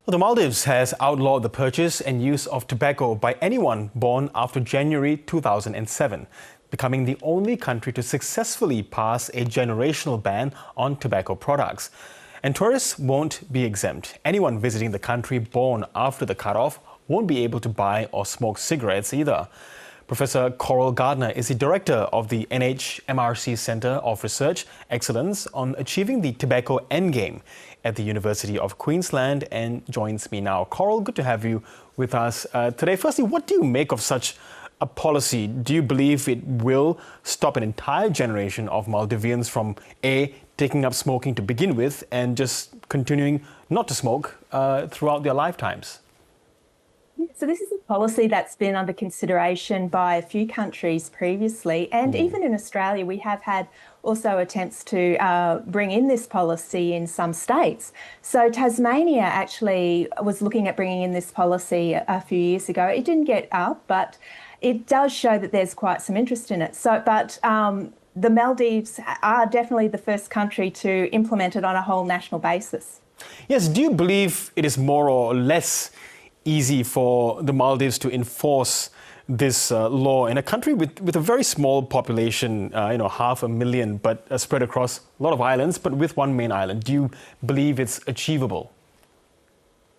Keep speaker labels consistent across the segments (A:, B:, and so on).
A: Well, the Maldives has outlawed the purchase and use of tobacco by anyone born after January 2007, becoming the only country to successfully pass a generational ban on tobacco products. And tourists won't be exempt. Anyone visiting the country born after the cutoff won't be able to buy or smoke cigarettes either. Professor Coral Gartner is the director of the NHMRC Centre of Research Excellence on Achieving the Tobacco Endgame at the University of Queensland and joins me now. Coral, good to have you with us today. Firstly, what do you make of such a policy? Do you believe it will stop an entire generation of Maldivians from A, taking up smoking to begin with and just continuing not to smoke throughout their lifetimes?
B: So this is a policy that's been under consideration by a few countries previously, and even in Australia we have had also attempts to bring in this policy in some states. So Tasmania actually was looking at bringing in this policy a few years ago. It didn't get up, but it does show that there's quite some interest in it. But the Maldives are definitely the first country to implement it on a whole national basis.
A: Yes, do you believe it is more or less easy for the Maldives to enforce this law in a country with a very small population, 500,000, but spread across a lot of islands, but with one main island? Do you believe it's achievable?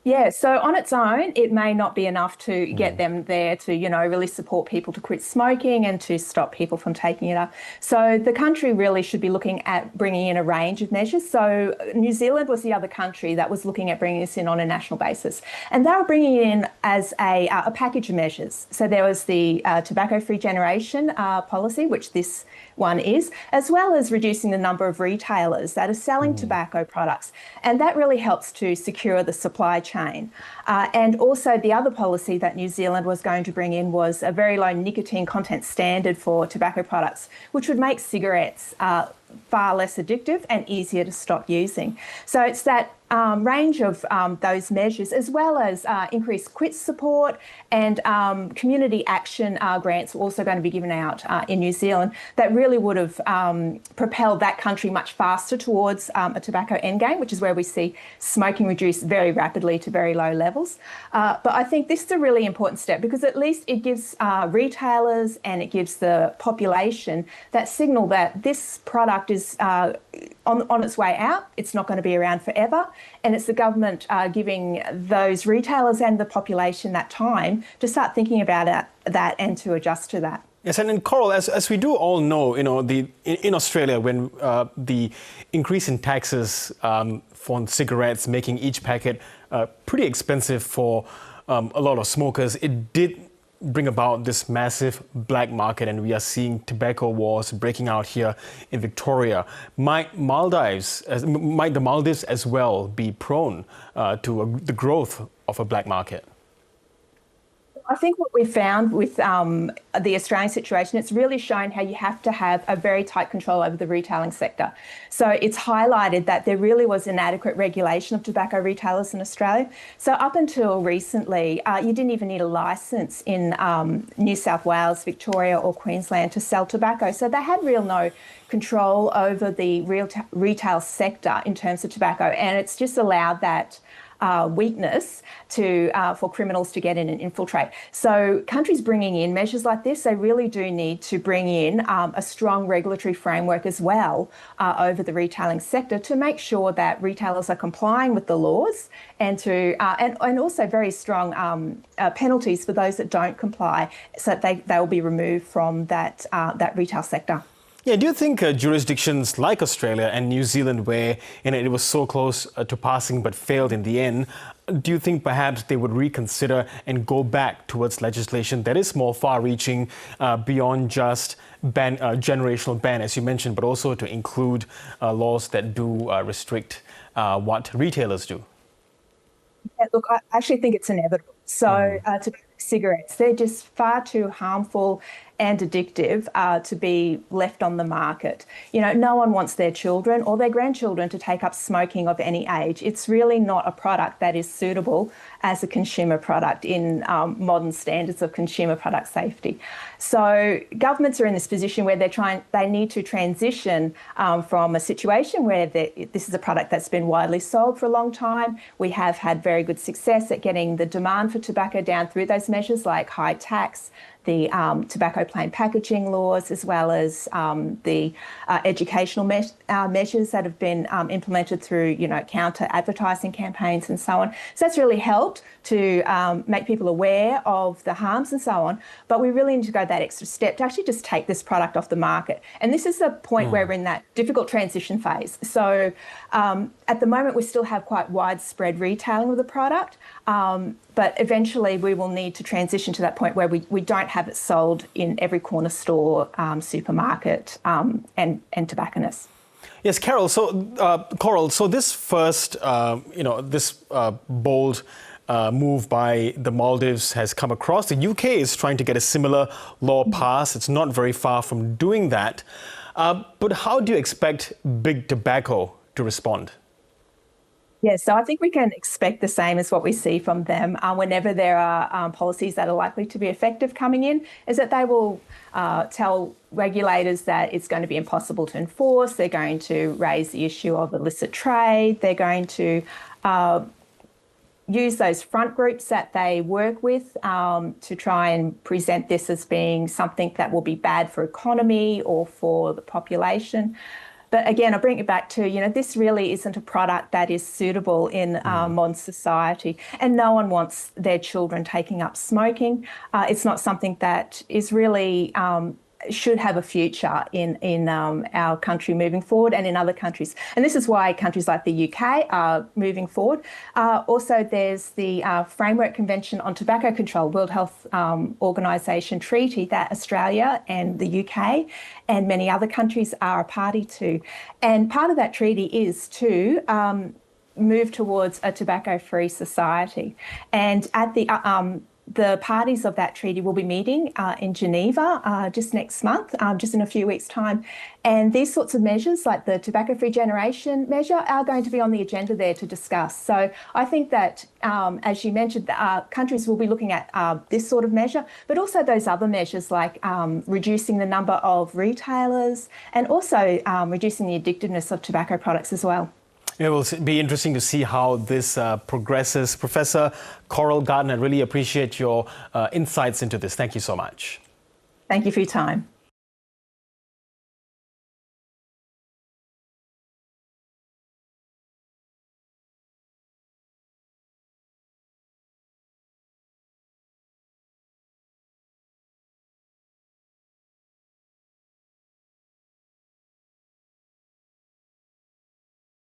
B: Yeah, so on its own, it may not be enough to get them there to, really support people to quit smoking and to stop people from taking it up. So the country really should be looking at bringing in a range of measures. So New Zealand was the other country that was looking at bringing this in on a national basis. And they were bringing it in as a package of measures. So there was the tobacco-free generation policy, which this one is, as well as reducing the number of retailers that are selling tobacco products. And that really helps to secure the supply chain. And also the other policy that New Zealand was going to bring in was a very low nicotine content standard for tobacco products, which would make cigarettes far less addictive and easier to stop using. So it's that range of those measures, as well as increased quit support and community action grants were also going to be given out in New Zealand that really would have propelled that country much faster towards a tobacco endgame, which is where we see smoking reduced very rapidly to very low levels. But I think this is a really important step because at least it gives retailers and it gives the population that signal that this product is on its way out. It's not going to be around forever. And it's the government giving those retailers and the population that time to start thinking about that and to adjust to that.
A: Yes, and Coral, as we do all know, in Australia, when the increase in taxes for cigarettes, making each packet pretty expensive for a lot of smokers, it did bring about this massive black market, and we are seeing tobacco wars breaking out here in Victoria. Might the Maldives as well be prone to the growth of a black market?
B: I think what we found with the Australian situation, it's really shown how you have to have a very tight control over the retailing sector. So it's highlighted that there really was inadequate regulation of tobacco retailers in Australia. So up until recently, you didn't even need a licence in New South Wales, Victoria or Queensland to sell tobacco. So they had no control over the retail sector in terms of tobacco, and it's just allowed that weakness for criminals to get in and infiltrate. So countries bringing in measures like this, they really do need to bring in a strong regulatory framework as well over the retailing sector to make sure that retailers are complying with the laws and also very strong penalties for those that don't comply, so that they will be removed from that retail sector.
A: Yeah, do you think jurisdictions like Australia and New Zealand, where it was so close to passing but failed in the end, do you think perhaps they would reconsider and go back towards legislation that is more far-reaching beyond just generational ban, as you mentioned, but also to include laws that do restrict what retailers do?
B: Yeah, look, I actually think it's inevitable. So tobacco cigarettes, they're just far too harmful and addictive to be left on the market. You know, no one wants their children or their grandchildren to take up smoking of any age. It's really not a product that is suitable as a consumer product in modern standards of consumer product safety. So governments are in this position where they need to transition from a situation where this is a product that's been widely sold for a long time. We have had very good success at getting the demand for tobacco down through those measures like high tax, the tobacco plain packaging laws, as well as the educational measures that have been implemented through, you know, counter advertising campaigns and so on. So that's really helped to make people aware of the harms and so on. But we really need to go that extra step to actually just take this product off the market. And this is the point where we're in that difficult transition phase. So at the moment, we still have quite widespread retailing of the product. But eventually we will need to transition to that point where we don't have it sold in every corner store, supermarket and tobacconist.
A: Yes, Carol. So, Coral, so this first, this bold move by the Maldives has come across. The UK is trying to get a similar law passed. It's not very far from doing that. But how do you expect big tobacco to respond?
B: Yeah, so I think we can expect the same as what we see from them whenever there are policies that are likely to be effective coming in, is that they will tell regulators that it's going to be impossible to enforce. They're going to raise the issue of illicit trade. They're going to use those front groups that they work with to try and present this as being something that will be bad for economy or for the population. But again, I bring it back to, you know, this really isn't a product that is suitable in modern society, and no one wants their children taking up smoking. It's not something that is really should have a future in our country moving forward and in other countries. And this is why countries like the UK are moving forward. Also, there's the Framework Convention on Tobacco Control, World Health Organisation treaty that Australia and the UK and many other countries are a party to. And part of that treaty is to move towards a tobacco-free society. And at the parties of that treaty will be meeting in Geneva just next month, just in a few weeks' time. And these sorts of measures, like the tobacco-free generation measure, are going to be on the agenda there to discuss. So I think that, as you mentioned, countries will be looking at this sort of measure, but also those other measures like reducing the number of retailers and also reducing the addictiveness of tobacco products as well.
A: It will be interesting to see how this progresses. Professor Coral Gartner, I really appreciate your insights into this. Thank you so much.
B: Thank you for your time.